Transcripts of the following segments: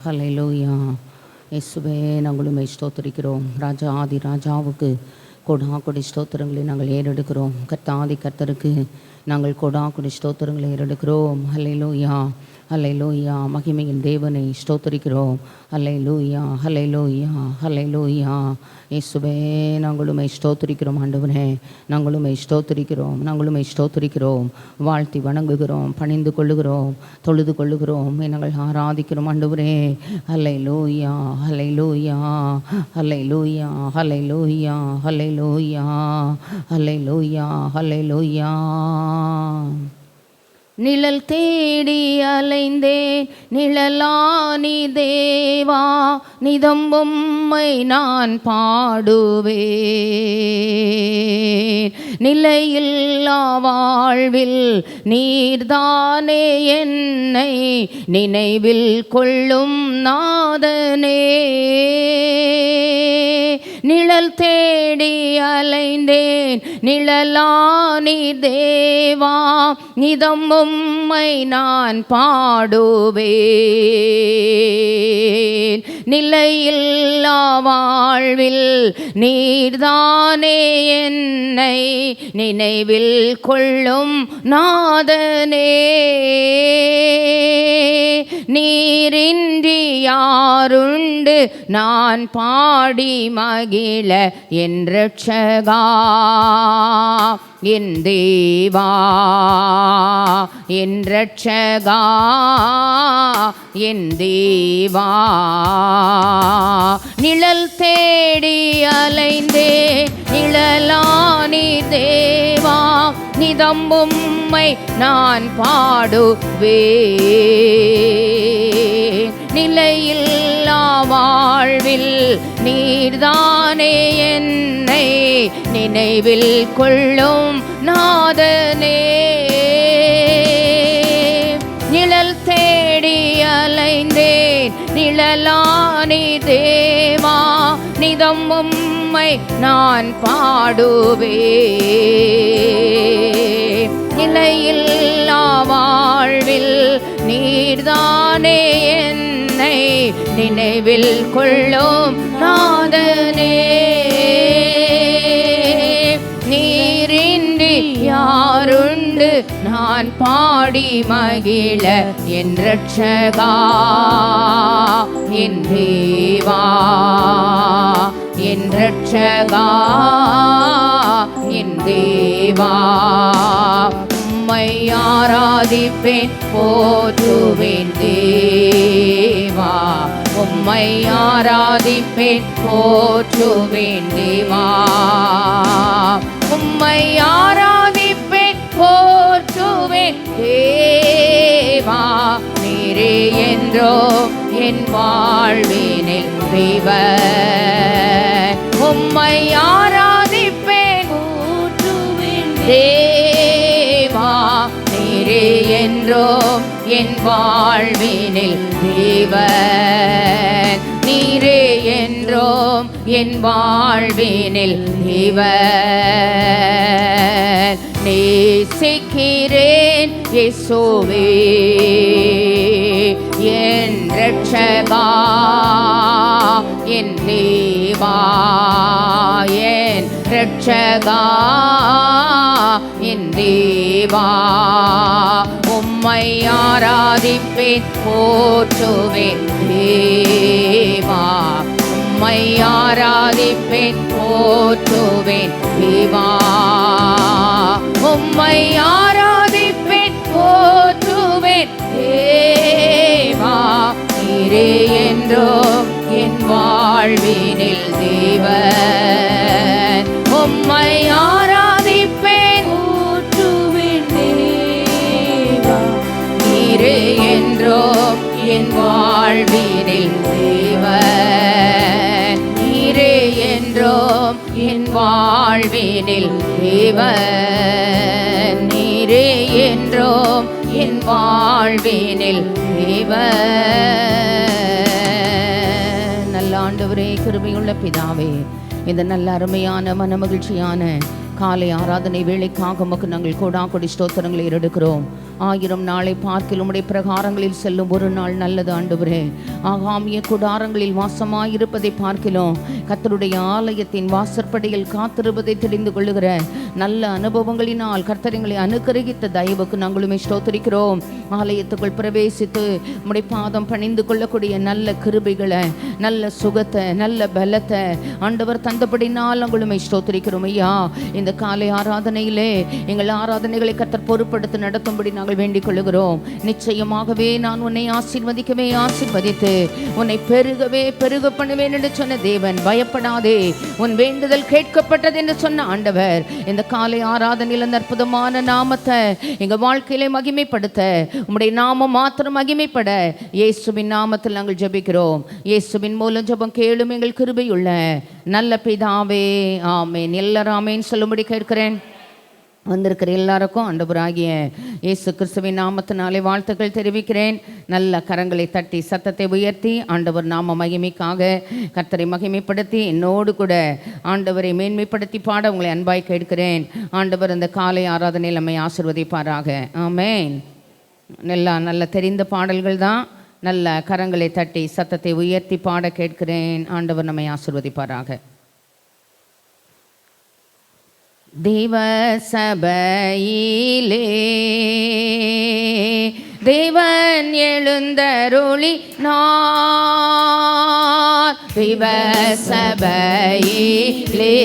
ஹல்லேலூயா. இயேசுவே, நாங்கள் உம்மை ஸ்தோத்திரிக்கிறோம். ராஜா ஆதி ராஜாவுக்கு கொடி ஸ்தோத்திரங்களை நாங்கள் ஏறெடுக்கிறோம். கர்த்தாதி கர்த்தருக்கு நாங்கள் கொடி ஸ்தோத்திரங்களை ஏறெடுக்கிறோம். ஹல்லேலூயா, ஹல்லேலூயா. மகிமையின் தேவனை ஸ்தோத்திரிக்கிறோம். ஹல்லேலூயா, ஹல்லேலூயா, ஹல்லேலூயா. இயேசுவே, நாங்கள் உம்மை ஸ்தோத்திரிக்கிறோம். ஆண்டவரே, நாங்கள் உம்மை ஸ்தோத்திரிக்கிறோம், நாங்கள் உம்மை ஸ்தோத்திரிக்கிறோம். வாழ்த்தி வணங்குகிறோம், பணிந்து கொள்ளுகிறோம், தொழுது கொள்ளுகிறோம், நாங்கள் ஆராதிக்கிறோம். ஆண்டவரே, ஹல்லேலூயா, ஹல்லேலூயா, ஹல்லேலூயா, ஹல்லேலூயா, ஹல்லேலூயா, ஹல்லேலூயா, ஹல்லேலூயா. நிழல் தேடி அலைந்தேன், நிழலானி தேவா, நிதம் உம்மை நான் பாடுவேன். நிலையில்லா வாழ்வில் நீர்தானே என்னை நினைவில் கொள்ளும் நாதனே. நிழல் தேடி அலைந்தேன், நிழலானி தேவா, நிதம் உம்மை நான் பாடுவேன். நிலையில்லா வாழ்வில் நீர்தானே என்னை நினைவில் கொள்ளும் நாதனே. நீரின்றி யாருண்டு நான் பாடி மகிழ என் ரட்சகா, என் தேவா, என் ரட்சகா, என் தேவா. நிழல் தேடி அலைந்தே, நிழலானி தேவா, நிதம் உம்மை நான் பாடுவேன். நிலையில்லா வாழ்வில் நீர்தானே என்னை நினைவில் கொள்ளும் நாதனே. நிழல் தேடி அலைந்தேன், நிழலானி தேவா, நிதம் உம்மை நான் பாடுவேன். நிலையில்லா வாழ்வில் நீர்தானே என்னை நினைவில் கொள்ளும் நாதனே. நீரின்றி யாருண்டு நான் பாடி மகிழ என் ரட்சகா, என் தேவா, என் ரட்சகா, என் தேவா. உம்மை ஆராதிப்பேன், போற்றுவேன் தேவா. உம்மை ஆராதிப்பேன், போற்றுவேன் தேவா. உம்மை ஆராதிப்பேன், போற்றுவேன் தேவா. நீரே என்றோ என் வாழ்வினில் தேவன். உம்மை ஆராதிப்பேன், போற்றுவேன் தேவா. நீரே என்றோ என் வாழ்வினில் தேவன். நீரே என்றோம் என் வாழ்வினில் தேவன். நேசிக்கிறேன் இயேசுவே, என் ரட்சகா, என் தேவா, என் ரட்சகா, என் தேவா. உம்மை ஆராதிப்பேன், போற்றுவேன் தேவா. உம்மை ஆராதிப்பேன், போற்றுவேன் தேவா. உம்மை ஆராதிப்பேன், போற்றுவேன் தேவா. நீரே என்றோ என் வாழ்வினில் தேவன். உம்மை ஆராதிப்பேன், போற்றுவேன் தேவா. நீரே என்றோ என் வாழ்வினில் தேவன். நீரே என்றோ என் வாழ்வினில் தேவன். நீரே என்றோ என் வாழ்வினில் தேவன். நல்ல ஆண்டவரே, கிருபையுள்ள பிதாவே, இந்த நல்ல அருமையான மனமகிழ்ச்சியான காலை ஆராதனை வேளைக்காக உமக்கு நாங்கள் கொடி ஸ்தோத்திரங்களை எடுக்கிறோம். 1000 நாளை பார்க்கில் உம்முடைய பிரகாரங்களில் செல்லும் ஒரு நாள் நல்லது ஆண்டவரே. ஆகாமிய கூடாரங்களில் வாசமாயிருப்பதை பார்க்கிறோம். கர்த்தருடைய ஆலயத்தின் வாசற்படியில் காத்திருப்பதை தெரிந்து கொள்ளுகிற நல்ல அனுபவங்களினால் கர்த்தரைங்களை அனுகிரகித்த தயவுக்கு நாங்களுமே ஸ்தோத்திரிக்கிறோம். ஆலயத்துக்குள் பிரவேசித்து உம்முடைய பாதம் பணிந்து கொள்ளக்கூடிய நல்ல கிருபைகளை, நல்ல சுகத்தை, நல்ல பலத்தை ஆண்டவர் தந்தபடினால் நாங்களுமே ஸ்தோத்திரிக்கிறோம். ஐயா, இந்த காலை ஆராதனையிலே எங்கள் ஆராதனைகளை கர்த்தர் பொறுப்படுத்தி நடத்தும்படி நாங்கள் வேண்டிக் கொள்ளுகிறோம். நிச்சயமாகவே நான் உன்னை ஆசீர்வதிக்கவே ஆசீர்வதித்து உன்னை பெருக பண்ணுவேன் என்று சொன்ன தேவன், பயப்படாதே, உன் வேண்டுதல் கேட்கப்பட்டது என்று சொன்ன ஆண்டவர், இந்த காலை ஆராதனையில் அந்த அற்புதமான நாமத்தை எங்க வாழ்க்கையிலே மகிமைப்படுத்த, உம்முடைய நாமம் மாத்திரம் மகிமைப்பட இயேசுவின் நாமத்தில் நாங்கள் ஜெபிக்கிறோம். இயேசுவின் மூலம் ஜெபம் கேளும் எங்கள் கிருபையுள்ள நல்ல பிதாவே, ஆமென். எல்லாரும் ஆமென் சொல்லும்படி கேட்கிறேன். வந்திருக்கிற எல்லாருக்கும் ஆண்டவராகிய இயேசு கிறிஸ்துவின் நாமத்தினாலே வாழ்த்துக்கள் தெரிவிக்கிறேன். நல்ல கரங்களை தட்டி சத்தத்தை உயர்த்தி ஆண்டவர் நாம மகிமைக்காக கர்த்தரை மகிமைப்படுத்தி என்னோடு கூட ஆண்டவரை மேன்மைப்படுத்தி பாட உங்களை அன்பாய் கேட்கிறேன். ஆண்டவர் அந்த காலை ஆராதனையில் நம்மை ஆசீர்வதிப்பாராக. ஆமென். நல்ல தெரிந்த பாடல்கள் தான். நல்ல கரங்களை தட்டி சத்தத்தை உயர்த்தி பாட கேட்கிறேன். ஆண்டவர் நம்மை ஆசீர்வதிப்பாராக. தேவ சபையிலே தேவன் எழுந்தருளினார். தேவ சபையிலே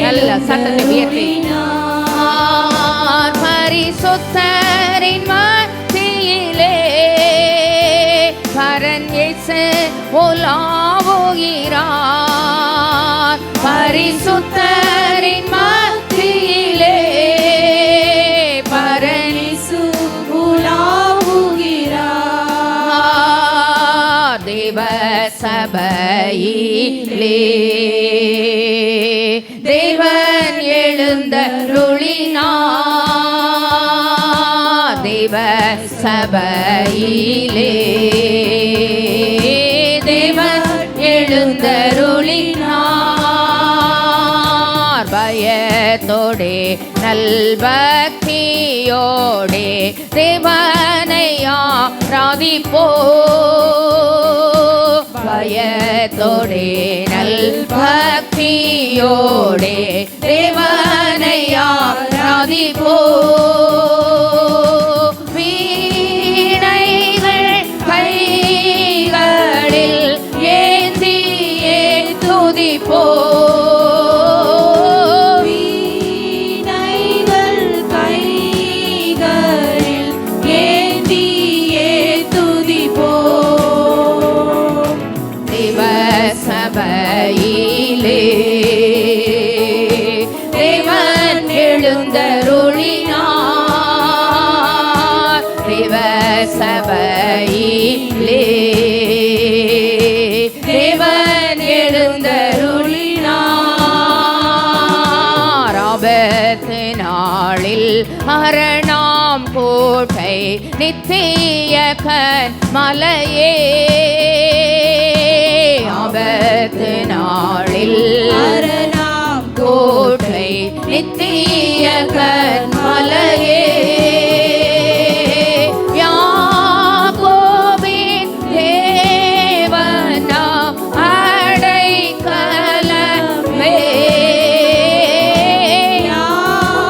நல்ல சத்தத்தை உயர்த்தினார். பரிசுத்தரின் மத்தியிலே பரன் இயேசு உலாவுகிறார். பரிசுத்தரின் மத்தியிலே பரன் இயேசு உலாவுகிறார். தேவ சபையிலே தேவன் எழுந்தருளினார். தேவ சபையிலே தேவன் எழுந்தருளினார். பயத்தோடே நல்பக்தியோடே தேவனை ஆராதிப்போம். பயத்தோடே நல்பக்தியோடே தேவனை ஆராதிப்போம். வீணைகள் கைகளில் ஏந்தியே துதிப்போம். வீணைகள் கைகளில் ஏந்தியே துதிப்போம். தேவ சபையிலே தேவன் எழுந்தருளினார். தேவ சபையிலே தேவன் எழுந்தருளினார். ஆபத்து நாளில் மரணம் கோட்டை நித்திய கன்மலையே. ஆபத்து நாளில் மரணம் கோட்டை நித்திய கன்மலையே. யாக்கோபின் தேவனாம் அடைக்கலமே.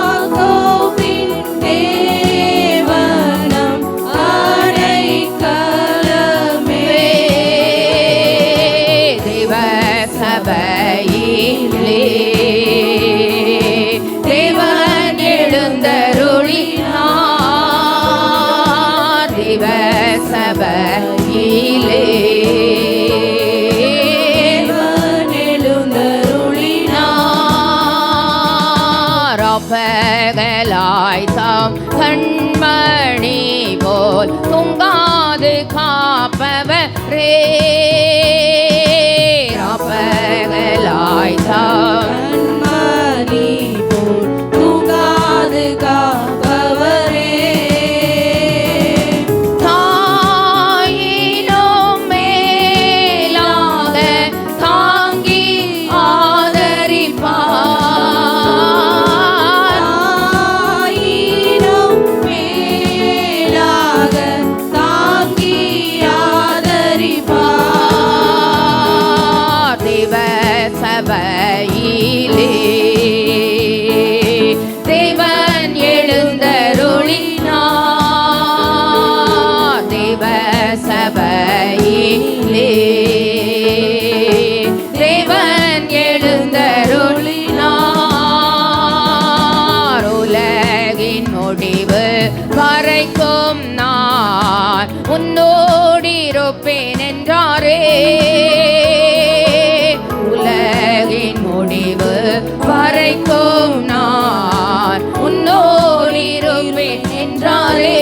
யாக்கோபின் தேவனாம் அடைக்கலமே. தேவ சபையிலே தேவன் எழுந்தருளினார். தேவ சபையிலே தேவன் எழுந்தருளினார். அப்பகலாய் தாம் கண்மணி போல் தூங்காது காப்பவரே. அப்பகலாய் தாம் கண்மணி போல் தூங்காது காப்பவரே. தாயினும் மேலாக தாங்கி ஆதரிப்பவரே. இருப்பேன் என்றாரே. உலகின் முடிவு வரைக்கும் நான் உன்னோடு இருப்பேன் என்றாரே.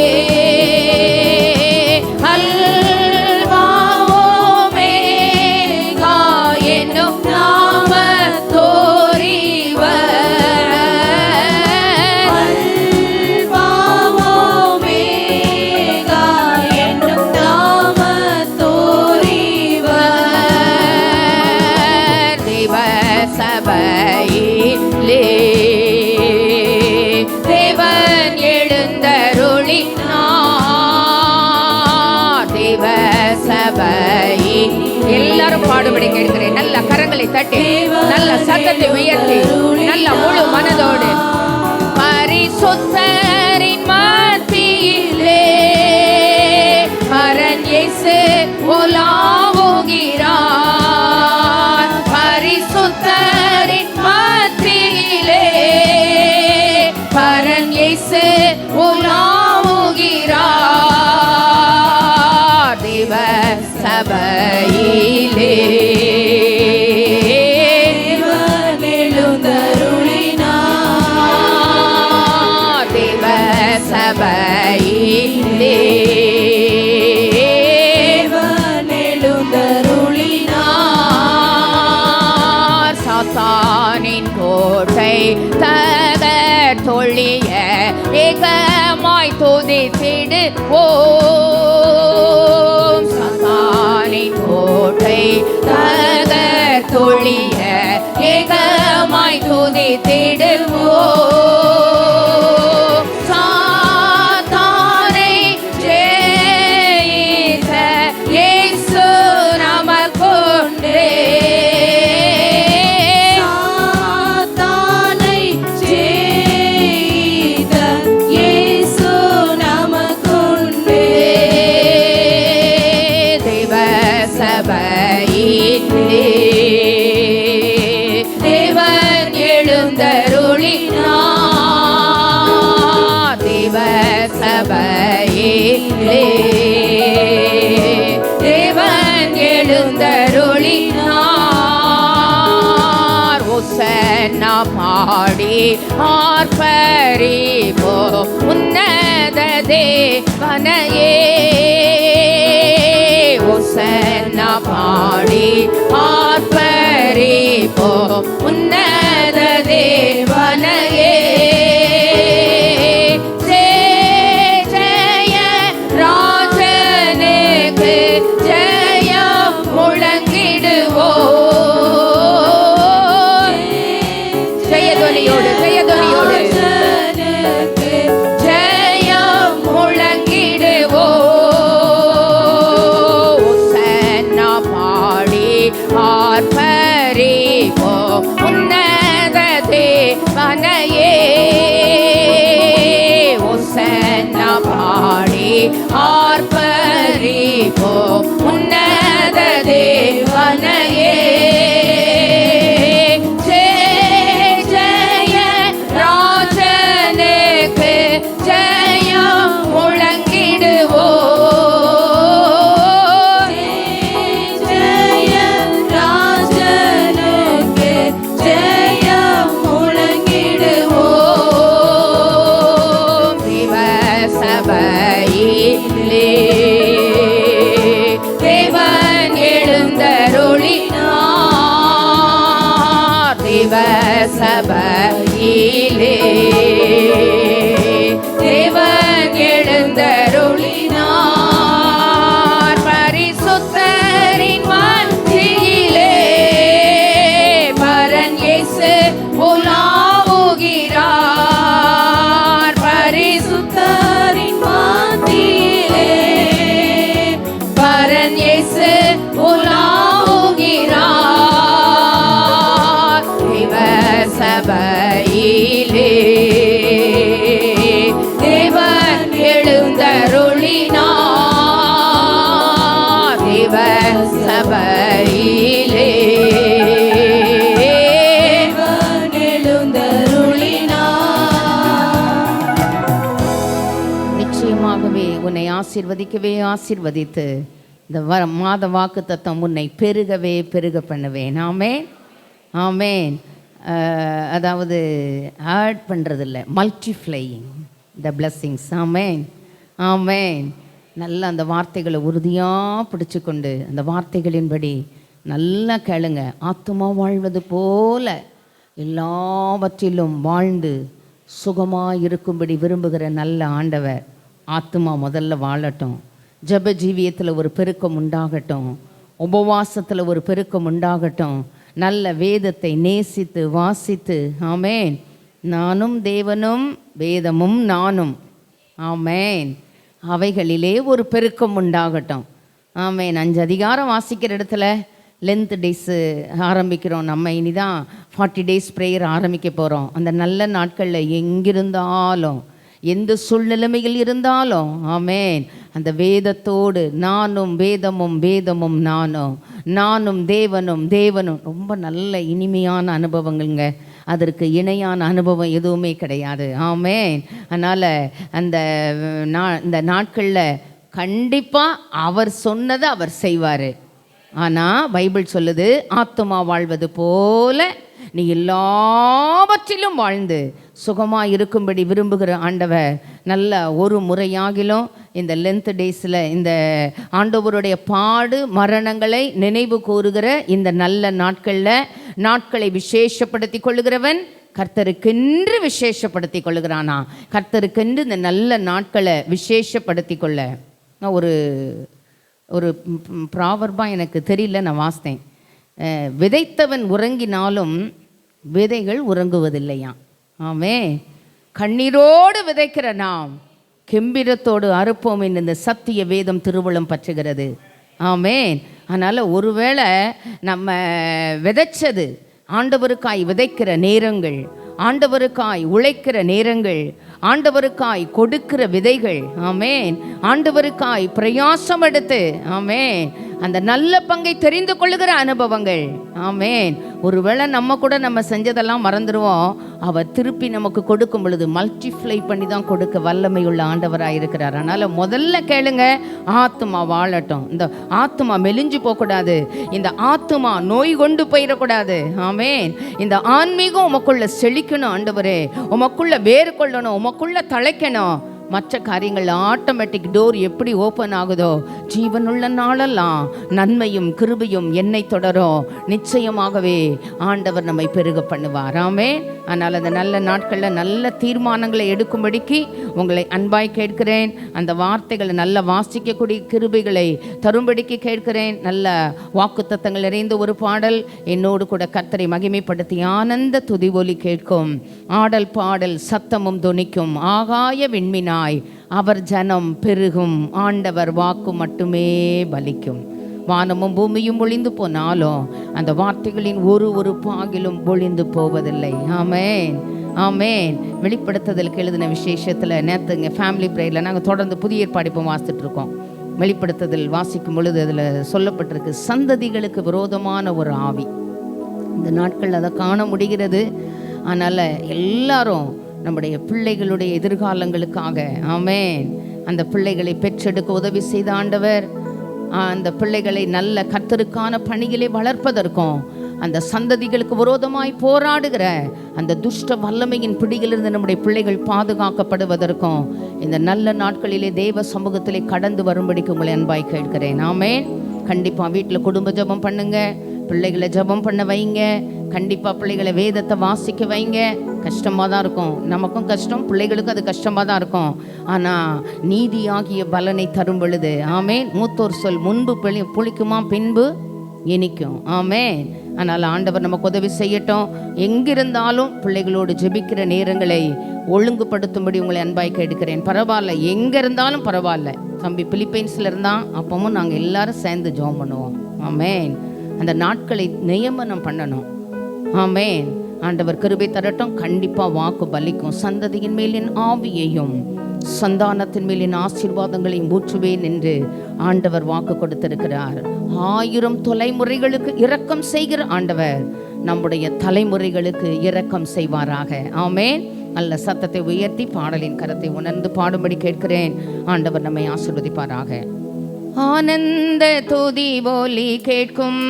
எல்லாரும் பாடுபடி கேட்கிறேன். நல்ல கரங்களை தட்டி, நல்ல சத்தத்தை உயர்த்தி, நல்ல முழு மனதோடு பரிசுத்தரின் மத்தியிலே பரன் இயேசு உலாவுகிறார். பரிசுத்தரின் மத்தியிலே பரன் இயேசு உலாவுகிறார். தேவ சபையிலே எழுந்தருளினார். தேவ சபையிலே எழுந்தருளினார். சாத்தானின் கோட்டை தகர்த்தொழிய ஏகமாய் துதித்திடுவோம். சாத்தானின் கோட்டை தகர்த்தொழிய ஏகமாய் துதித்திடுவோம். சாத்தானை ஜெயித்த இயேசு நமக்குண்டே. தேவன் எழுந்தருளினார். தேவ சபையிலே தேவன் எழுந்தருளினார். ஓசன்னா பாடி ஆர்ப்பரிப்போம் உன்னத தேவனையே. ஓசன்னா பாடி ஆர்ப்பரிப்போம் உன்னத தேவனையே. ஜெய ராஜனுக்கு ஜெயம் முழங்கிடுவோம். ஜெயதொனியோடு ஜெயதொனியோடு ஜெயம் முழங்கிடுவோம். ஆர்ப்பரிப்போம் உன்னத தேவனையே. ஓசன்னா பாடி ஆர்ப்பரிப்போம் உன்னத தேவனையே. ஜெய ராஜனுக்கு ஜெயம் முழங்கிடுவோம். தேவன் எழுந்தருளினார். தேவ சபையிலே தேவன் எழுந்தருளினார். பரிசுத்தரின் மத்தியிலே பரன் இயேசு உலாவுகிறார். பரிசுத்தரின் மத்தியிலே பரன் இயேசு உலாவுகிறார். தேவ சபையிலே தேவன் எழுந்தருளினார். தேவ சபையிலே தேவன் எழுந்தருளினார். நிச்சயமாகவே உன்னை ஆசீர்வதிக்கவே ஆசீர்வதித்து இந்த மாத வாக்கு தத்தம் உன்னை பெருகவே பெருக பண்ணுவேன். ஆமேன், ஆமேன். அதாவது ஆட் பண்ணுறதில்ல, மல்டிஃப்ளையிங் த பிளஸ்ஸிங்ஸ். ஆமேன், ஆமேன். நல்ல அந்த வார்த்தைகளை உறுதியாக பிடிச்சு கொண்டு அந்த வார்த்தைகளின்படி நல்லா கேளுங்க. ஆத்துமா வாழ்வது போல எல்லாவற்றிலும் வாழ்ந்து சுகமாக இருக்கும்படி விரும்புகிற நல்ல ஆண்டவர் ஆத்துமா முதல்ல வாழட்டும். ஜெப ஜீவியத்தில் ஒரு பெருக்கம் உண்டாகட்டும், உபவாசத்தில் ஒரு பெருக்கம் உண்டாகட்டும், நல்ல வேதத்தை நேசித்து வாசித்து, ஆமேன், நானும் தேவனும் வேதமும் நானும், ஆமேன், அவைகளிலே ஒரு பெருக்கம் உண்டாகட்டும். ஆமேன். 5 அதிகாரம் வாசிக்கிற இடத்துல லென்த் டேஸு ஆரம்பிக்கிறோம். நம்ம இனிதான் 40 டேஸ் ப்ரேயர் ஆரம்பிக்க போகிறோம். அந்த நல்ல நாட்களில் எங்கிருந்தாலும் எந்த சூழ்நிலைமைகள் இருந்தாலும், ஆமேன், அந்த வேதத்தோடு நானும் வேதமும் வேதமும் நானும், நானும் தேவனும் தேவனும், ரொம்ப நல்ல இனிமையான அனுபவங்கள்ங்க. அதற்கு இணையான அனுபவம் எதுவுமே கிடையாது. ஆமேன். அதனால் இந்த நாட்களில் கண்டிப்பாக அவர் சொன்னதை அவர் செய்வார். ஆனால் பைபிள் சொல்லுது, ஆத்துமா வாழ்வது போல நீ எல்லாவற்றிலும் வாழ்ந்து சுகமாக இருக்கும்படி விரும்புகிற ஆண்டவர் நல்ல ஒரு முறையாகிலும் இந்த லென்த் டேஸில் இந்த ஆண்டவருடைய பாடு மரணங்களை நினைவு கூறுகிற இந்த நல்ல நாட்களை விசேஷப்படுத்தி கொள்ளுகிறவன் கர்த்தருக்கென்று விசேஷப்படுத்தி கொள்ளுகிறானா. கர்த்தருக்கென்று இந்த நல்ல நாட்களை விசேஷப்படுத்தி கொள்ள நான் ஒரு ப்ராவர்பாக எனக்கு தெரியல, நான் வாசித்தேன். விதைத்தவன் உறங்கினாலும் விதைகள் உறங்குவதில்லையா. ஆமே, கண்ணீரோடு விதைக்கிற நாம் கெம்பிரத்தோடு அறுப்போம் என்று இந்த சத்திய வேதம் திருவுளம் பற்றுகிறது. ஆமேன். அதனால் ஒருவேளை நம்ம விதைச்சது ஆண்டவருக்காய் விதைக்கிற நேரங்கள், ஆண்டவருக்காய் உழைக்கிற நேரங்கள், ஆண்டவருக்காய் கொடுக்கிற விதைகள், ஆமேன், ஆண்டவருக்காய் பிரயாசம் எடுத்து, ஆமேன், அந்த நல்ல பங்கை தெரிந்து கொள்ளுகிற அனுபவங்கள், ஆமேன். ஒருவேளை நம்ம செஞ்சதெல்லாம் மறந்துடுவோம். அவர் திருப்பி நமக்கு கொடுக்கும் பொழுது மல்டிஃப்ளை பண்ணி தான் கொடுக்க வல்லமை உள்ள ஆண்டவராக இருக்கிறார். அதனால் முதல்ல கேளுங்க, ஆத்துமா வாழட்டும். இந்த ஆத்துமா மெலிஞ்சு போகக்கூடாது, இந்த ஆத்துமா நோய் கொண்டு போயிடக்கூடாது. ஆமேன். இந்த ஆன்மீகம் உமக்குள்ள செழிக்கணும் ஆண்டவரே, உமக்குள்ள வேறு கொள்ளணும், உமக்குள்ள தழைக்கணும். மற்ற காரியங்கள் ஆட்டோமேட்டிக் டோர் எப்படி ஓப்பன் ஆகுதோ, ஜீவனுள்ள நாளெல்லாம் நன்மையும் கிருபையும் என்னை தொடரும். நிச்சயமாகவே ஆண்டவர் நம்மை பெருக பண்ணுவார். ஆமென். ஆனால் அந்த நல்ல நாட்களில் நல்ல தீர்மானங்களை எடுக்கும்படிக்கு உங்களை அன்பாய் கேட்கிறேன். அந்த வார்த்தைகளை நல்ல வாசிக்கக்கூடிய கிருபைகளை தரும்படிக்கு கேட்கிறேன். நல்ல வாக்குத்தத்தங்கள் நிறைந்த ஒரு பாடல் என்னோடு கூட கர்த்தரை மகிமைப்படுத்தி ஆனந்த துதி ஒலி கேட்கும். ஆடல் பாடல் சத்தமும் தொனிக்கும். ஆகாய விண்மினாய் அவர் ஜனம் பெருகும். ஆண்டவர் வாக்கு மட்டுமே பலிக்கும். வானமும் பூமியும் ஒளிந்து போனாலும் அந்த வார்த்தைகளின் ஒரு பாகிலும் ஒளிந்து போவதில்லை. ஆமென், ஆமென். வெளிப்படுத்துதலுக்கு எழுதின விசேஷத்தில் நேற்றுங்க ஃபேமிலி ப்ரேயரில் நாங்கள் தொடர்ந்து புதிய ஏற்பாடு இப்போ வாசித்துட்ருக்கோம். வெளிப்படுத்துதல் வாசிக்கும் பொழுது அதில் சொல்லப்பட்டிருக்கு, சந்ததிகளுக்கு விரோதமான ஒரு ஆவி. இந்த நாட்கள் அதை காண முடிகிறது. அதனால் எல்லாரும் நம்முடைய பிள்ளைகளுடைய எதிர்காலங்களுக்காக, ஆமென், அந்த பிள்ளைகளை பெற்றெடுக்க உதவி செய்த ஆண்டவர் அந்த பிள்ளைகளை நல்ல கர்த்தருக்கான பணிகளை வளர்ப்பதற்கும், அந்த சந்ததிகளுக்கு விரோதமாய் போராடுகிற அந்த துஷ்ட வல்லமையின் பிடியிலிருந்து நம்முடைய பிள்ளைகள் பாதுகாக்கப்படுவதற்கும் இந்த நல்ல நாட்களிலே தேவ சமூகத்திலே கடந்து வரும்படிக்கு உங்களை அன்பாய் கேட்கிறேன். ஆமென். கண்டிப்பாக வீட்டில் குடும்ப ஜெபம் பண்ணுங்க, பிள்ளைகளை ஜெபம் பண்ண வைங்க. கண்டிப்பாக பிள்ளைகளை வேதத்தை வாசிக்க வைங்க. கஷ்டமாக தான் இருக்கும், நமக்கும் கஷ்டம், பிள்ளைகளுக்கும் அது கஷ்டமாக தான் இருக்கும். ஆனால் நீதியாகிய பலனை தரும் பொழுது, ஆமென், மூத்தோர் சொல் முன்பு புளிக்குமா பின்பு இனிக்கும். ஆமென். ஆனால் ஆண்டவர் நமக்கு உதவி செய்யட்டும். எங்கிருந்தாலும் பிள்ளைகளோடு ஜெபிக்கிற நேரங்களை ஒழுங்குபடுத்தும்படி உங்களை அன்பாய் கேட்கிறேன். பரவாயில்ல, எங்கே இருந்தாலும் பரவாயில்ல. தம்பி பிலிப்பைன்ஸில் இருந்தால் அப்பவும் நாங்கள் எல்லாரும் சேர்ந்து ஜெபம் பண்ணுவோம். ஆமென். அந்த நாட்களை நியமனம் பண்ணணும். ஆமென். ஆண்டவர் கிருபை தரட்டும். கண்டிப்பாக வாக்கு பலிக்கும். சந்ததியின் மேலின் ஆவியையும் சந்தானத்தின் மேலின் ஆசீர்வாதங்களையும் ஊற்றுவேன் என்று ஆண்டவர் வாக்கு கொடுத்திருக்கிறார். 1000 தலைமுறைகளுக்கு இரக்கம் செய்கிற ஆண்டவர் நம்முடைய தலைமுறைகளுக்கு இரக்கம் செய்வாராக. ஆமென். நல்ல சத்தத்தை உயர்த்தி பாடலின் கரத்தை உணர்ந்து பாடும்படி கேட்கிறேன். ஆண்டவர் நம்மை ஆசீர்வதிப்பாராக. ஆனந்த துதி போலி கேட்கும்,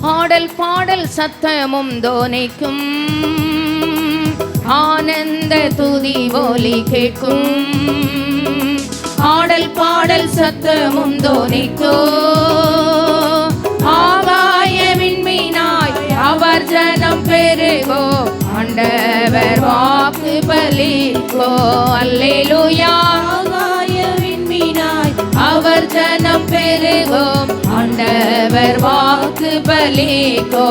ஆடல் பாடல் சத்தமும் தோனிக்கும். ஆனந்த துதி போலி கேட்கும், ஆடல் பாடல் சத்தமும் தோனிக்கும். ஆகாய விண்மீனாய் அவர் ஜனம் பெருகோ, ஆண்டவர் வாக்கு பலிக்கோ. அல்லேலூயா. ஆகாய விண்மீனாய் அவர் ஜனம் பெருகோ, ஆண்டவர் வாக்கு பலிக்கோ.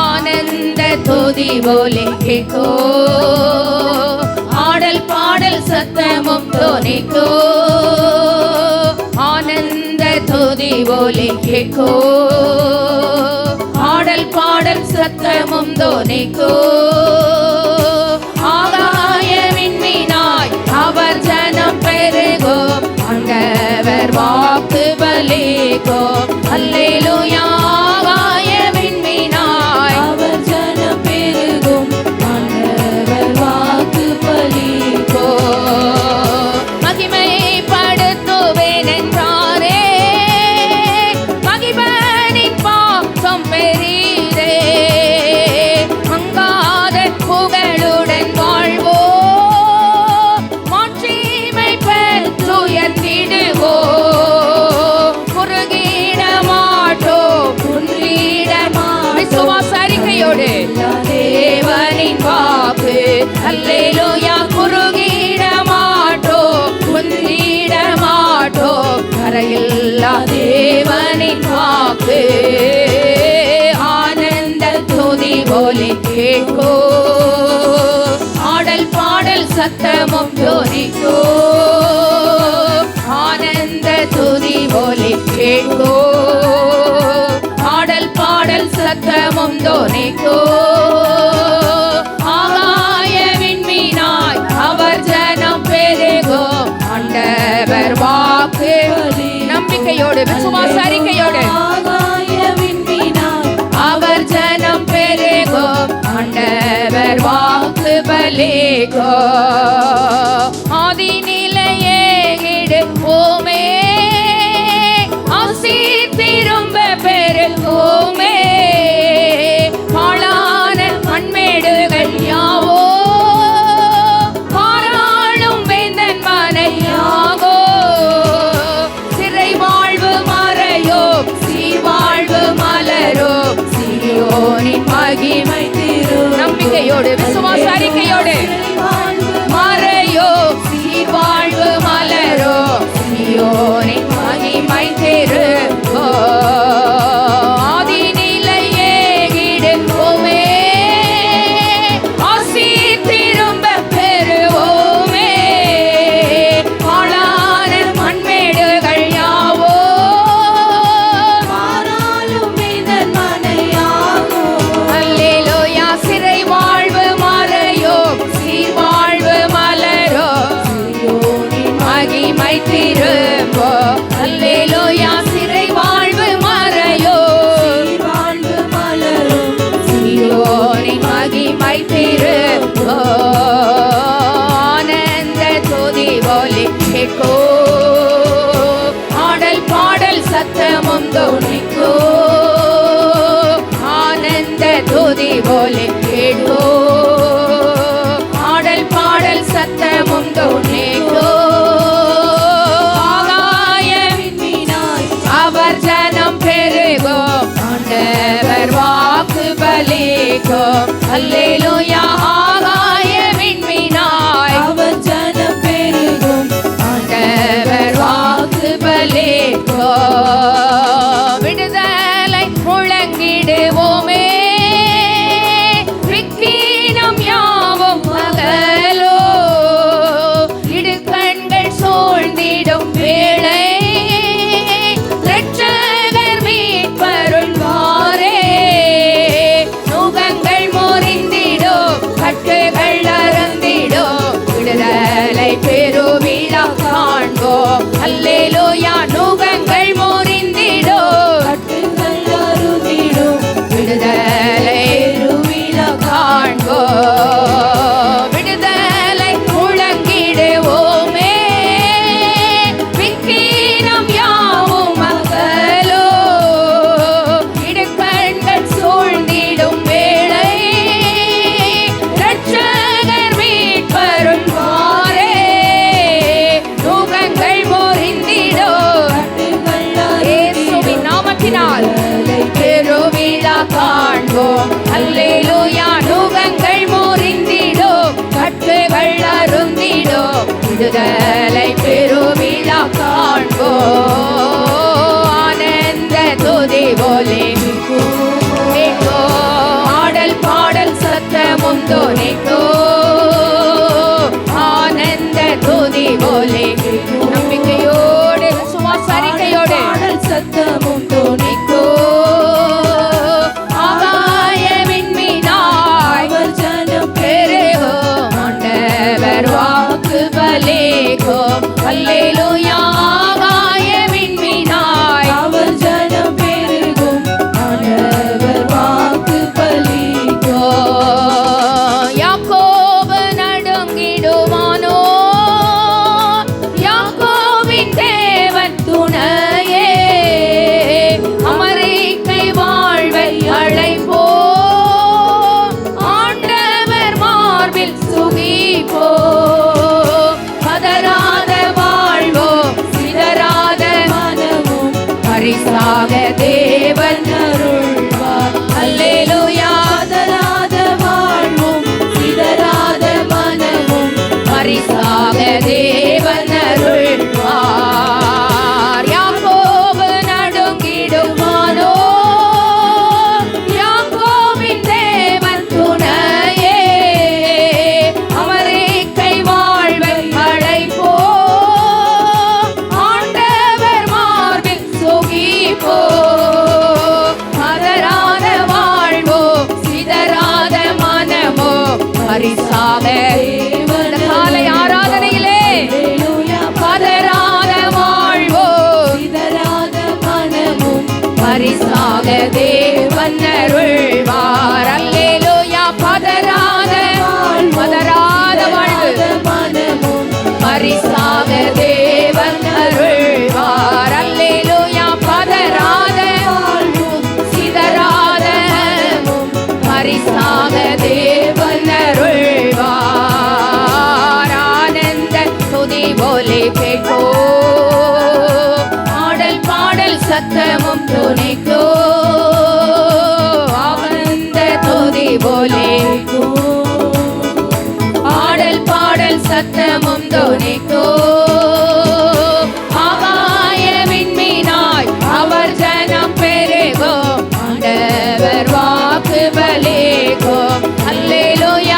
ஆனந்த துதி போலி கேட்கோ, ஆடல் பாடல் சத்தமும் தோனிக்கோ. ஆனந்த துதி போலி கேட்கோ, ஆடல் பாடல் சத்தமும் தோனிக்கோ. ஆகாய விண்மீனாய் அவர் ஜனம் பெருகோ, ஆண்டவர் வாக்கு பலிக்கோ. அல்லேலூயா. ஆகாய விண்மீனாய் அவர் ஜனம் பெருகும், ஆண்டவர் வாக்கு பலிக்கோ. மகிமைப்படுத்துவேன் என்றாரே, மகிமையின் பாசம் பெரிதே. மங்காத புகழுடன் வாழ்வோ, மாட்சிமை பெற்றுயர்த்திடுவோ. குறுகிட மாட்டோ, குன்றிட விசுவாச அறிக்கையோடு தேவனின் வாக்கு. அல்லேலூயா. குறுகிட மாட்டோ, குன்றிட மாட்டோ, கரையில்லா தேவனின் வாக்கு. ஆனந்த துதி போலி கேட்கோ, ஆடல் பாடல் சத்தமும் தோனிக்கோ. ஆனந்த துதி போலி கேட்கோ, ஆடல் பாடல் சத்தமும் தோனிக்கோ. ஆகாய விண்மீனாய் அவர் ஜனம் பெருகோ, ஆண்டவர் வாக்கு. நம்பிக்கையோடு விசுவாச அறிக்கையோடு. ஆகாய விண்மீனாய் அவர் ஜனம் பெருகோ, ஆண்டவர் வாக்கு பலிக்கோ. ஆதி நிலையே எடுப்போமே, ஆசி திரும்ப பெருகோமே. பாழான மண்மேடுகள் யாவோ, பாராளும் வேந்தன் மனையாகோ. சிறை வாழ்வு மறையோ, சீர்வாழ்வு மலரோ, சீயோனின் மகிமை திரு. நம்பிக்கையோடு விசுவாச அறிக்கையோடு. மறையோ, சீர்வாழ்வு மலரோ, சீயோனின் மகிமை திரு. ஆதி நிலையே எடுப்போமே, ஆசி திரும்ப பெறுவோமே. பாழான மண்மேடுகள் யாவோ, பாராளும் வேந்தன் மனையாகோ. அல்லேலூயா. சிறை வாழ்வு மறையோ, சீர்வாழ்வு மலரோ, சீயோனின் மகிமை திரும்போ. அல்லேலூயா. சிறை வாழ்வு மறையோ, சீர்வாழ்வு மலரோ, சீயோனின் மகிமை திரும்போ. ஆனந்த துதி போலி கேட்கோ, ஆடல் பாடல் சத்தமும் தோனிக்கோ. ஆனந்த துதி போலி கேட்கோ, ஆடல் பாடல் சத்தமும் தோனிக்கோ. ஆகாய விண்மீனாய் அவர் ஜனம் பெருகோ, ஆண்டவர் வாக்கு பலிக்கோ. அல்லேலூயா. ஆகாய விண்மீனாய் அவர் ஜனம் பெருகும், ஆண்டவர் வாக்கு பலிக்கோ. விடுதலை முழங்கிடுவோமே, விக்கீனம் யாவும் அகலோ. இடுக்கண்கள் சூழ்ந்திடும் வேளை, இரட்சகர் மீட்பருள்வாரே. நுகங்கள் முறிந்திடோ, கட்டுகள் அறந்திடோ, விடுதலை பெருவிழா காண்போ. அல்லேலூயா. நுகங்கள் முறிந்திடோ, கட்டுகள் அறுதிடோ, விடுதலை பெருவிழா காண்போ. விடுதலை முழங்கிடுவோமே, விடுதலை பெருவிழா காண்போ ஆனந்த துதி போலே ஆடல் பாடல் சத்தமும் துணிக்கோ ஆனந்த துதி போலே நம்பிக்கையோடு சுவாசரிக்கையோடு ஆடல் சத்தமும் துணிக்கோ ஆகாயமின் மீனாய் அவர் ஜனம் பெருகோ ஆண்டவர் வாக்கு பலிகோ அல்லேலூயா ஆகாயமின் மீனாய் அவர் ஜனம் பெருகும் ஆண்டவர் வாக்கு பலிகோ யாக்கோபு நடுங்கிடுவானோ யாக்கோபின் தேவன் துணையே அமரிக்கை வாழ்வை அழைப்போ ஆண்டவர் மார்பில் சுகிப்போ பதறாத வாழ்வோ சிதறாத மனமும் பரிசாக தேவன் அருள்வார் அல்லேலூயா பதறாத வாழ்வும் சிதறாத மனமும் பரிசாக தேவன் அருள்வார் யாக்கோபு நடுங்கிடுவானோ யாக்கோபின் தேவன் துணையே அமரிக்கை வாழ்வை அழைப்போ ஆண்டவர் மார்பில் சுகிப்போ பதறாத வாழ்வோ சிதறாத மனமோ பரிசாக இந்த காலை ஆராதனையிலே பதறாத வாழ்வோ சிதறாத மனமும் பரிசாக தேவன் அருள்வார் அல்லேலூயா பதறாத வாழ்வு மனமும் பரிசாக தேவன் அருள்வார் அல்லேலூயா பதறாத வாழ்வும் சிதறாத பரிசாக தேவன் அருள்வார் ஆனந்த துதி போலே கேட்கோ ஆடல் பாடல் சத்தமும் துணிக்கோ ஆனந்த துதி போலே ஆடல் பாடல் சத்தமும் துணிக்கோ ஆகாயமின் மீனாய் அவர் ஜனம் பெருகோ ஆண்டவர் வாக்கு பலிகோ அல்லேலூயா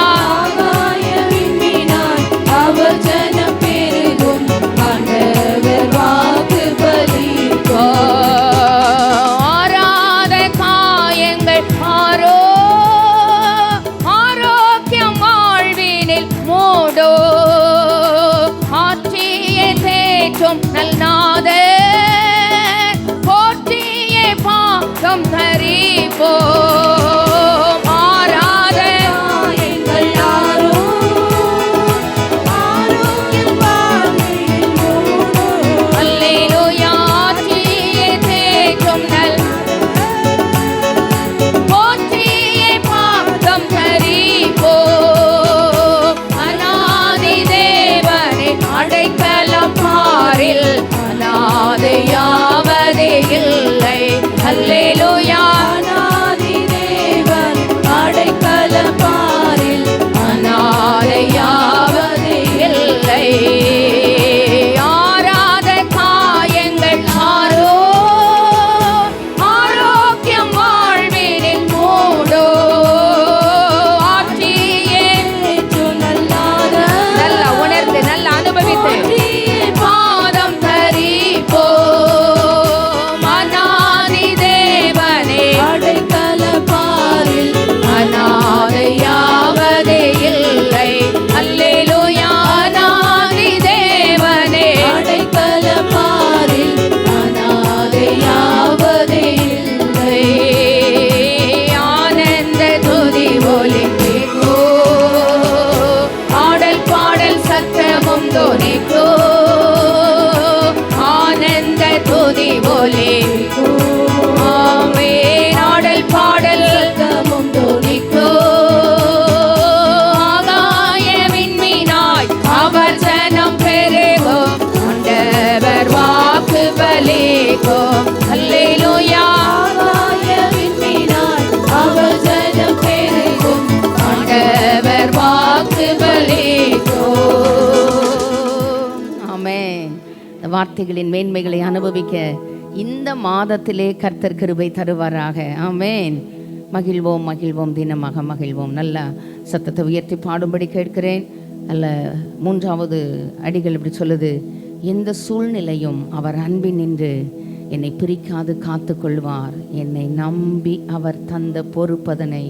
வார்த்தைகளின் மேன்மைகளை அனுபவிக்க இந்த மாதத்திலே கர்த்தர் கிருபை தருவாராக. ஆமென். மகிழ்வோம் மகிழ்வோம், தினமாக மகிழ்வோம். நல்ல சத்தத்தை உயர்த்தி பாடும்படி கேட்கிறேன். அல்ல 3வது அடிகள் இப்படி சொல்லுது: எந்த சூழ்நிலையும் அவர் அன்பின் நின்று என்னை பிரிக்காது காத்து கொள்வார். என்னை நம்பி அவர் தந்த பொறுப்பதனை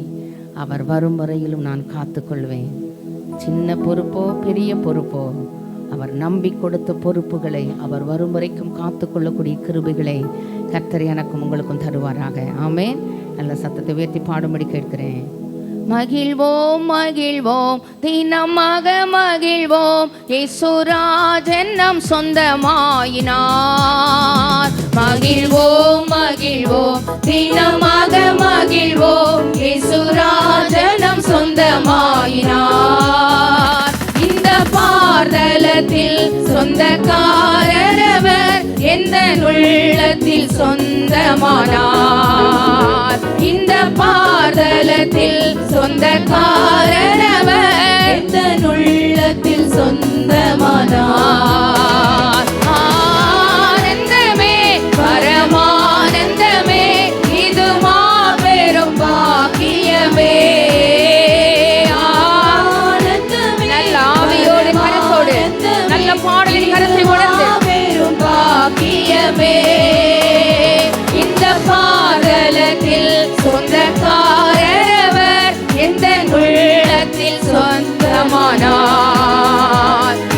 அவர் வரும் வரையிலும் நான் காத்து கொள்வேன். சின்ன பொறுப்போ பெரிய பொறுப்போ, அவர் நம்பி கொடுத்த பொறுப்புகளை அவர் வரும் வரைக்கும் காத்து கொள்ளக்கூடிய கிருபைகளை கர்த்தர் எனக்கும் உங்களுக்கும் தருவாராக. ஆமென். நல்ல சத்தத்தை உயர்த்தி பாடும்படி கேட்கிறேன். மகிழ்வோம் மகிழ்வோம், தினமாக மகிழ்வோம், இயேசுராஜன் நம் சொந்தமாயினார். மகிழ்வோம் மகிழ்வோம், தினமாக மகிழ்வோம், இயேசுராஜன் நம் சொந்தமாயினார். இந்த பார்தலத்தில் சொந்தக்காரரவர், எந்த உள்ளத்தில் சொந்தமானார். இந்த பார்தலத்தில் சொந்தக்காரரவர், எந்த உள்ளத்தில் சொந்தமானார். ஆனந்தமே பரமானந்தமே, இது மாபெரும் பாக்கியமே. ஆனந்தமே நல்ல ஆவியோடு கருத்தோடு நல்ல பாடலின் கருத்தை உணர்ந்து பெரும் பாக்கியமே. இந்த பாதலத்தில் சொந்தக்காரரவர், எந்த உள்ளத்தில் சொந்தமானார்.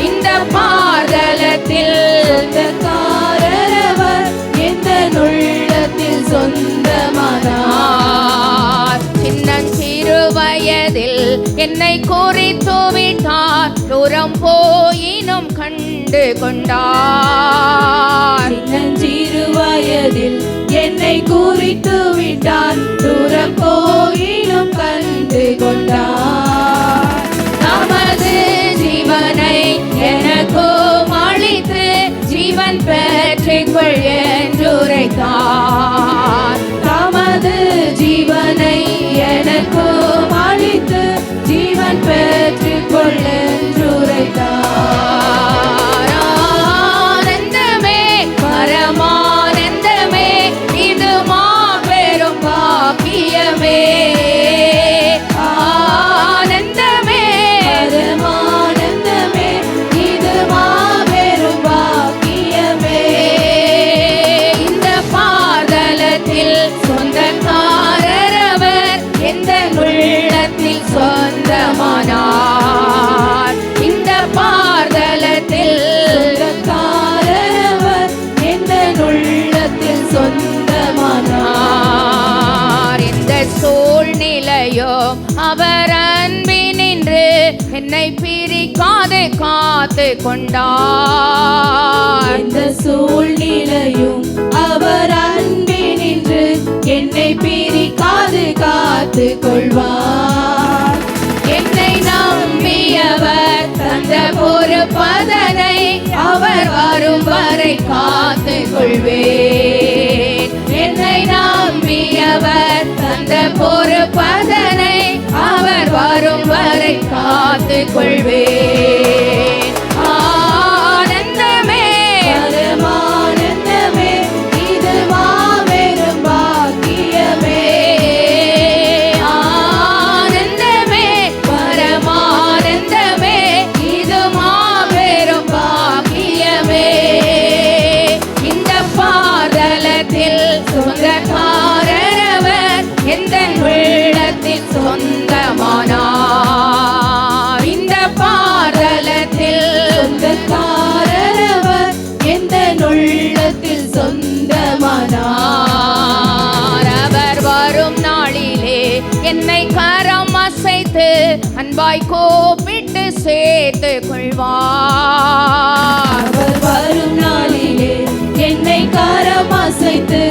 இந்த பாதலத்தில் சொந்தக்காரரவர், எந்த உள்ளத்தில் சொந்தமானார். சின்னஞ்சிறு வயதில் என்னை குறித்து விட்டார், தூரம் போயினும் கண்டு கொண்டார். சின்னஞ்சிறு வயதில் என்னை குறித்து விட்டார், தூரம் போயினும் கண்டு கொண்டார். தமது ஜீவனை எனக்கும் அளித்து ஜீவன் பெற்றுக்கொள் என்றுரைத்தார். தமது ஜீவனை எனக்கும் அளித்து ஜீவன் பெற்றுக்கொள் என்றுரைத்தார். ஆனந்தமே பரமானந்தமே, இது மாபெரும் பாக்கியமே. ஆனந்தமே பரமானந்தமே, இது மாபெரும் பாக்கியமே. இந்த பாதலத்தில் சொந்தக்காரரவர், எந்த உள்ளத்தில் சொந்தமானார். இந்த பாதலத்தில் சொந்தக்காரரவர், எந்த உள்ளத்தில் சொந்தமானார். இந்த சூழ்நிலையோ அவர் அன்பினின்று என்னை பிரிக்காது காத்து கொண்டார். இந்த சூழ்நிலையும் அவர் அன்பினின்று என்னை பிரிக்காது காத்து கொள்வார். என்னை நம்பியவர் தந்த பொறுப்பதனை அவர் வரும் வரை காத்து கொள்வேன். என்னை நம்பியவர் தந்த பொறுப்பதனை அவர் வரும் வரை காத்து கொள்வேன். ஆனந்தமே பரமானந்தமே, இது மாபெரும் பாக்கியமே. ஆனந்தமே பரமானந்தமே, இது மாபெரும் பாக்கியமே. இந்த பாதலத்தில் சொந்தக்காரரவர், எந்த உள்ளத்தில் சொந்தமானார். இந்த பாதலத்தில் சொந்தக்காரரவர், எந்த உள்ளத்தில் சொந்தமானார். அவர் வரும் நாளிலே என்னை கரம் அசைத்து அன்பாய் கூப்பிட்டு சேர்த்து கொள்வார். அவர் வரும் நாளிலே என்னை கரம் அசைத்து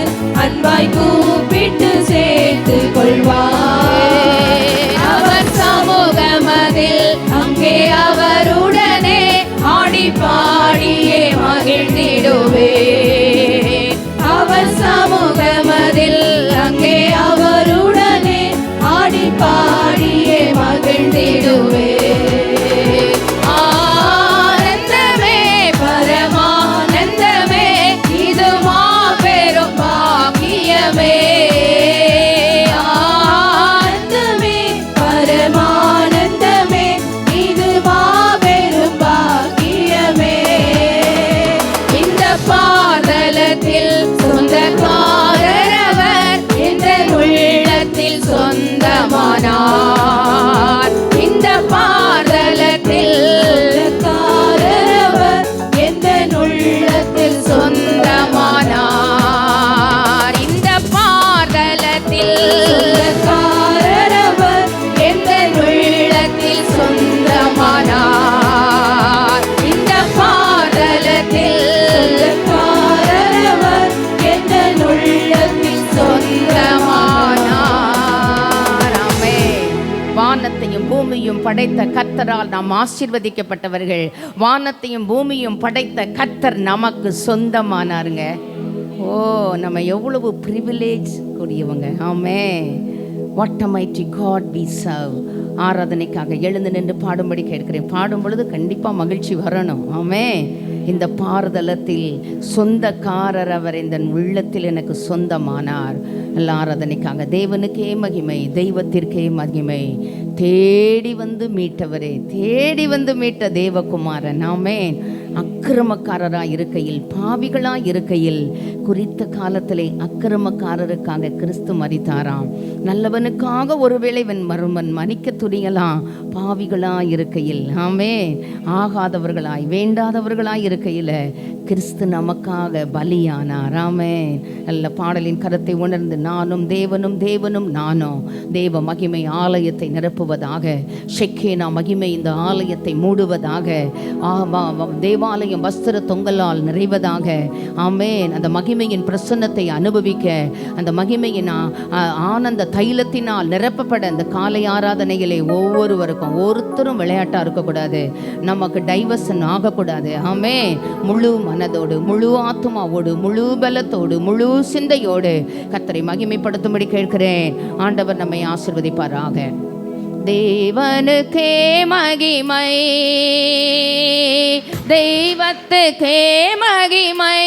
அன்பாய் கூப்பிட்டு சேர்த்து கொள்வார். அவர் சமூகமதில் அங்கே அவருடனே ஆடி பாடியே மகிழ்ந்திடுவேன். அவர் சமூகமதில் அங்கே அவருடனே ஆடி பாடியே மகிழ்ந்திடுவேன். ஆனந்தமே பரமானந்தமே, வானத்தையும் பூமியும் படைத்த கர்த்தரால் நாம் ஆசீர்வதிக்கப்பட்டவர்கள். வானத்தையும் பூமியும் படைத்த கர்த்தர் நமக்கு சொந்தமானாருங்க. ஓ, நம்ம எவ்வளவு ப்ரிவிலேஜ் கூடியவங்க. Amen. What a mighty God we serve. ஆராதனைக்காக எழுந்து நின்று பாடும்படி கேட்கிறேன். பாடும் பொழுது கண்டிப்பாக மகிழ்ச்சி வரணும். ஆமென். இந்த பாரதலத்தில் சொந்தக்காரர் அவர், இந்த உள்ளத்தில் எனக்கு சொந்தமானார். நல்ல ஆராதனைக்காக தேவனுக்கே மகிமை, தெய்வத்திற்கே மகிமை. தேடி வந்து மீட்டவரே, தேடி வந்து மீட்ட தேவகுமாரன். ஆமென். அக்கிரமக்காரராக இருக்கையில், பாவிகளாக இருக்கையில், குறித்த காலத்திலே அக்கிரமக்காரருக்காக கிறிஸ்து மரித்தாராம். நல்லவனுக்காக ஒருவேளை மருமன் மன்னிக்க துணியலாம். பாவிகளாக இருக்கையில், ஆமென், ஆகாதவர்களாய் வேண்டாதவர்களாய் இருக்கையில் கிறிஸ்து நமக்காக பலியானார். ஆமென். நல்ல பாடலின் கருத்தை உணர்ந்து நானும் தேவனும் தேவனும் நானும். தேவ மகிமை ஆலயத்தை நிரப்புவதாக, ஷெக்கேனா மகிமை இந்த ஆலயத்தை மூடுவதாக, தேவாலயம் வஸ்திர தொங்கலால் நிறைவதாக. ஆமென். அந்த மகிமையின் பிரசன்னத்தை அனுபவிக்க, அந்த மகிமையின் ஆனந்த தைலத்தினால் நிரப்பப்பட இந்த காலை ஆராதனைகளே ஒவ்வொருவருக்கும், ஒருத்தரும் விளையாட்டா இருக்கக்கூடாது, நமக்கு டைவர்ஷன் ஆகக்கூடாது. ஆமென். முழு மனதோடு, முழு ஆத்துமாவோடு, முழு பலத்தோடு, முழு சிந்தையோடு கர்த்தரை மகிமைப்படுத்தும்படி கேட்கிறேன். ஆண்டவர் நம்மை ஆசீர்வதிப்பாராக. தேவனுக்கே மகிமை, தெய்வத்துக்கே மகிமை,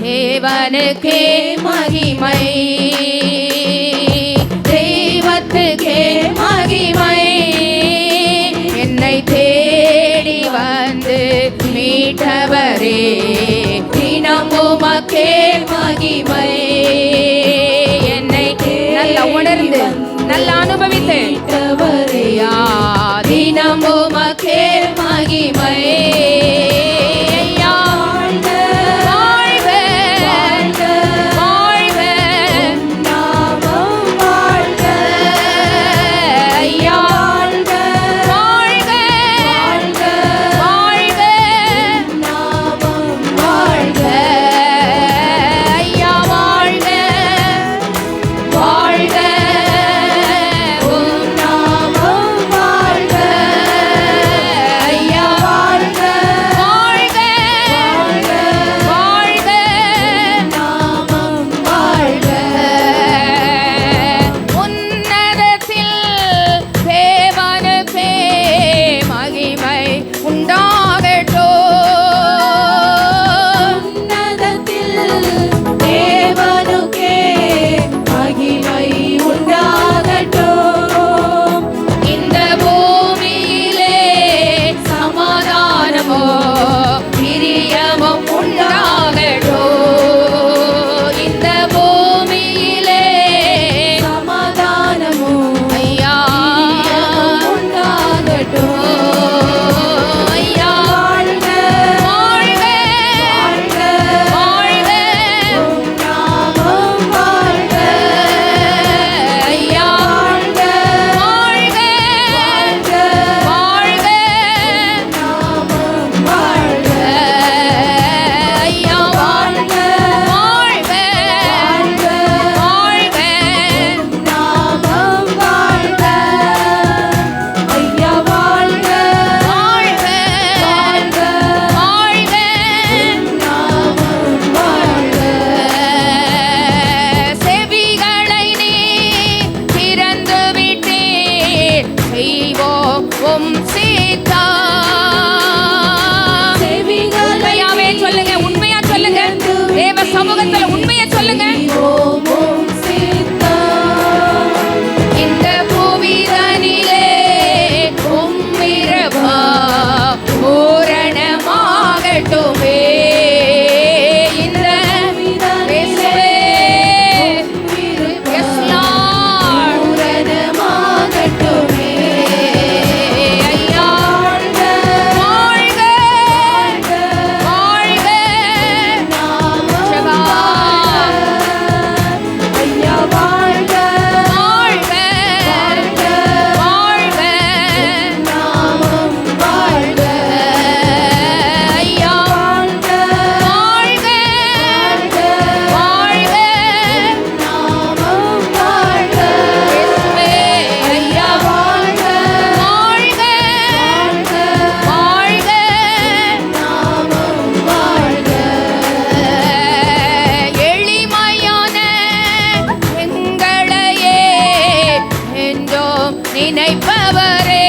தேவனுக்கே மகிமை, தெய்வத்துக்கே மகிமை. என்னை தேடி வந்து மீட்டவரே, தினம் உமக்கே மகிமை. என்னை நல்லா உணர்ந்து, நல்லா அனுபவித்து, தினம் உமக்கே மகிமை. நினைப்பவரே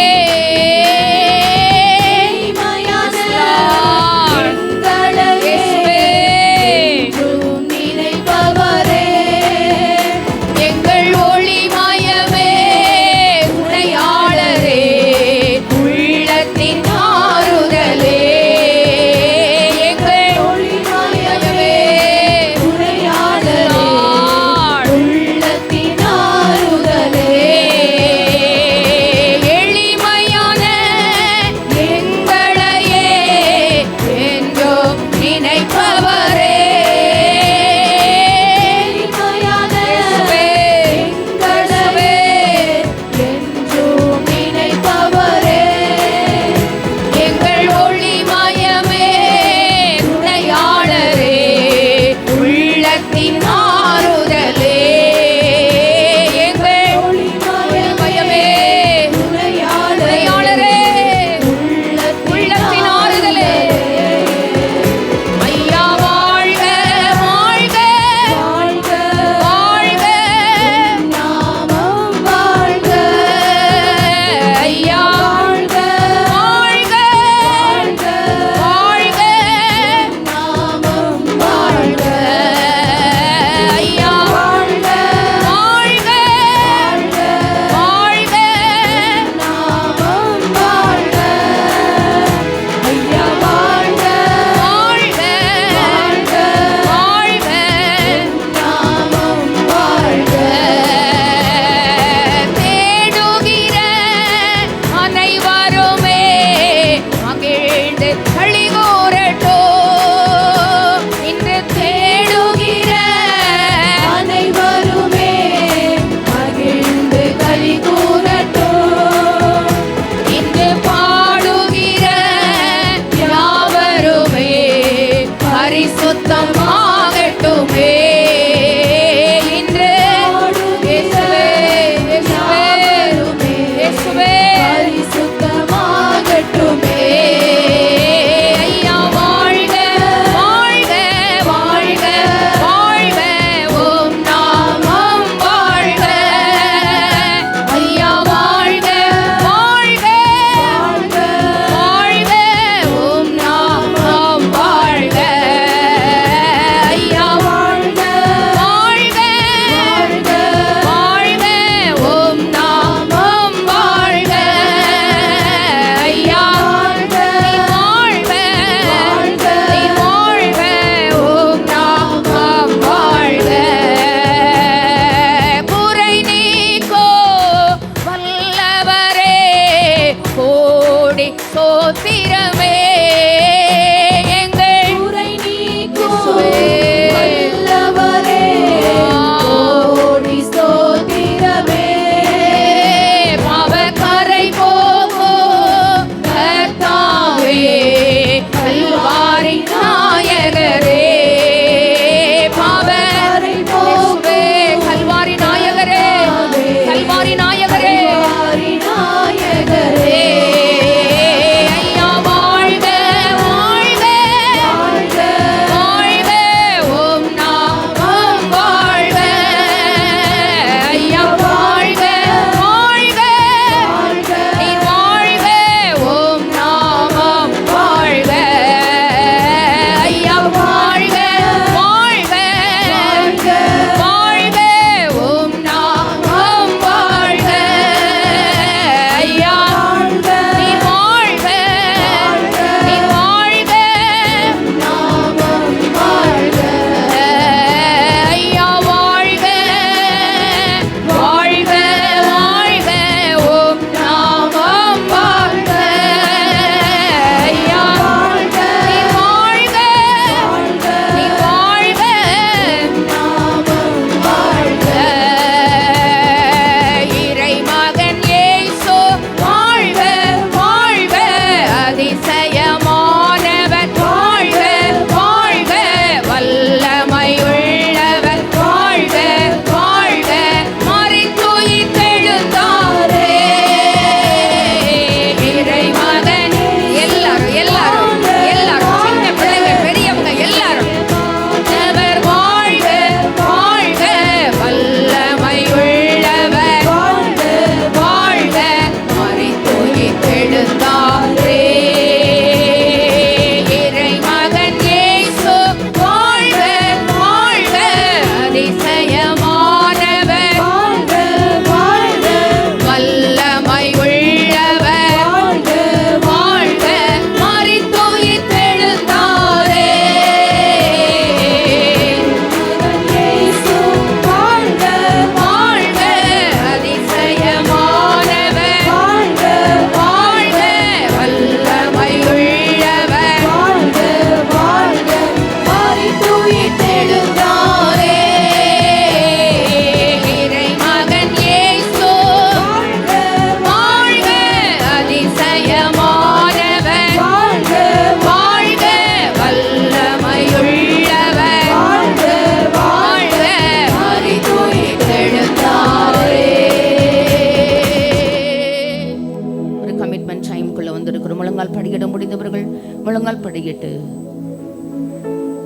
படியிட முடிந்தவர்கள் முழங்கால் படியிட்டு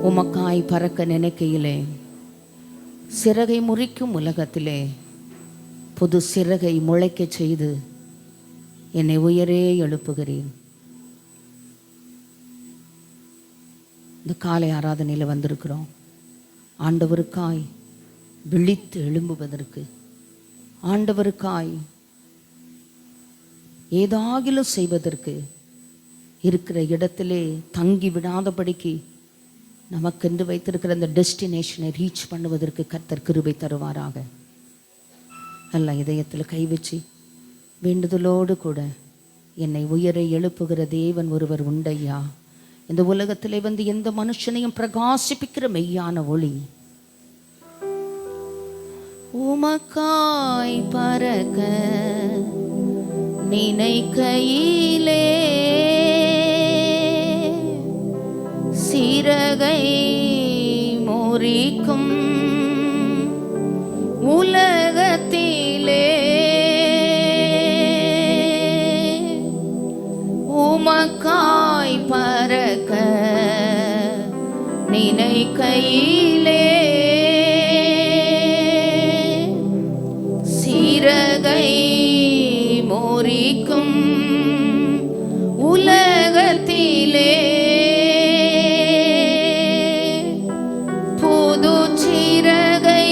உமக்காய் பறக்க நினைக்கையிலே சிறகை முறிக்கும் உலகத்திலே புது சிறகை முளைக்க செய்து என்னை உயரே எழுப்புகிறேன். இந்த காலை ஆராதனையில் வந்திருக்கிறோம் ஆண்டவருக்காய் விழித்து எழும்புவதற்கு, ஆண்டவருக்காய் ஏதாகிலும் செய்வதற்கு, இருக்கிற இடத்திலே தங்கி விடாதபடிக்கு நமக்கென்று வைத்திருக்கிற அந்த டெஸ்டினேஷனை ரீச் பண்ணுவதற்கு கர்த்தர் கிருபை தருவாராக. நல்ல இதயத்தில் கை வச்சு வேண்டுதலோடு கூட என்னை உயர எழுப்புகிற தேவன் ஒருவர் உண்டையா. இந்த உலகத்திலே வந்து எந்த மனுஷனையும் பிரகாசிப்பிக்கிற மெய்யான ஒளி உமக்காய் பறக்க நினைக்கையிலே சிறகை முறிக்கும் உலகத்திலே உமக்காய் பறக்க நினைக்கையிலே சிறகை முறிக்கும் உலகத்திலே புது சிறகை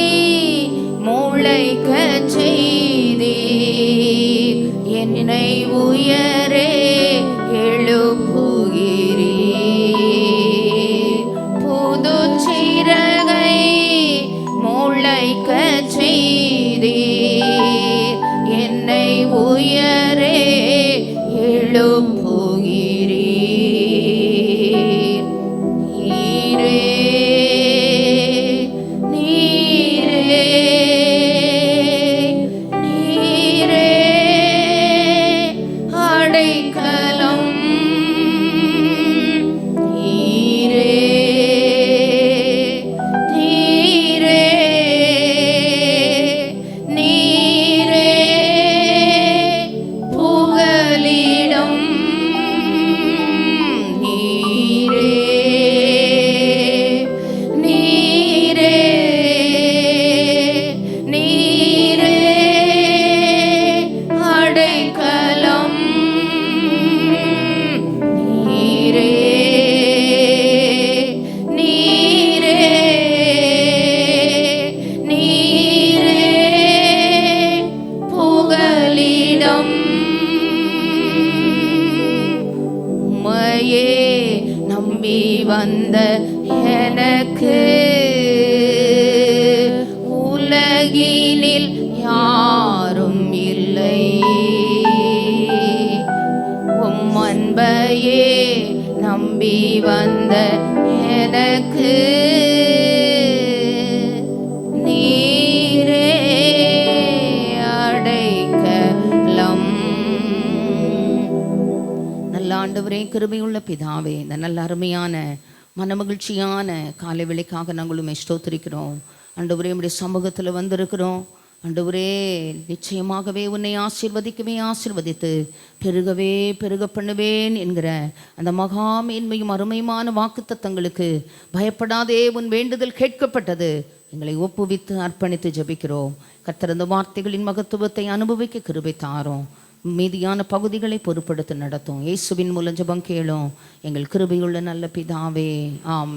முளைக்க செய்தே என்னை உயரே எழுப்புகிறீ. புது சிறகை முளைக்க செய்தே என்னை உயரே எழுப்புகிறீ. நம்பி வந்த எனக்கு உலகினில் யாரும் இல்லை. உம் அன்பையே நம்பி வந்த எனக்கு நீரே அடைக்கலம். நல்ல ஆண்டவரே, கிருபையுள்ள பிதாவே, இந்த நல்ல அருமையான மனமகிழ்ச்சியான காலை வேளைக்காக நாங்களும் ஸ்தோத்திரிக்கிறோம். ஆண்டவரே, உம்முடைய சமூகத்தில் வந்திருக்கிறோம். ஆண்டவரே, நிச்சயமாகவே உன்னை ஆசீர்வதித்து பெருகவே பெருக பண்ணுவேன் என்கிற அந்த மகா மேன்மையும் அருமையுமான வாக்குத்தத்தங்களுக்கு பயப்படாதே உன் வேண்டுதல் கேட்கப்பட்டது. எங்களை ஒப்புவித்து அர்ப்பணித்து ஜெபிக்கிறோம். கர்த்தர் அந்த வார்த்தைகளின் மகத்துவத்தை அனுபவிக்க கிருபை தாரோம். மீதியான பகுதிகளை பொறுப்படுத்தி நடத்தும். இயேசுவின் மூலம் ஜெபம் கேளும் எங்கள் கிருபையுள்ள நல்ல பிதாவே, ஆம்.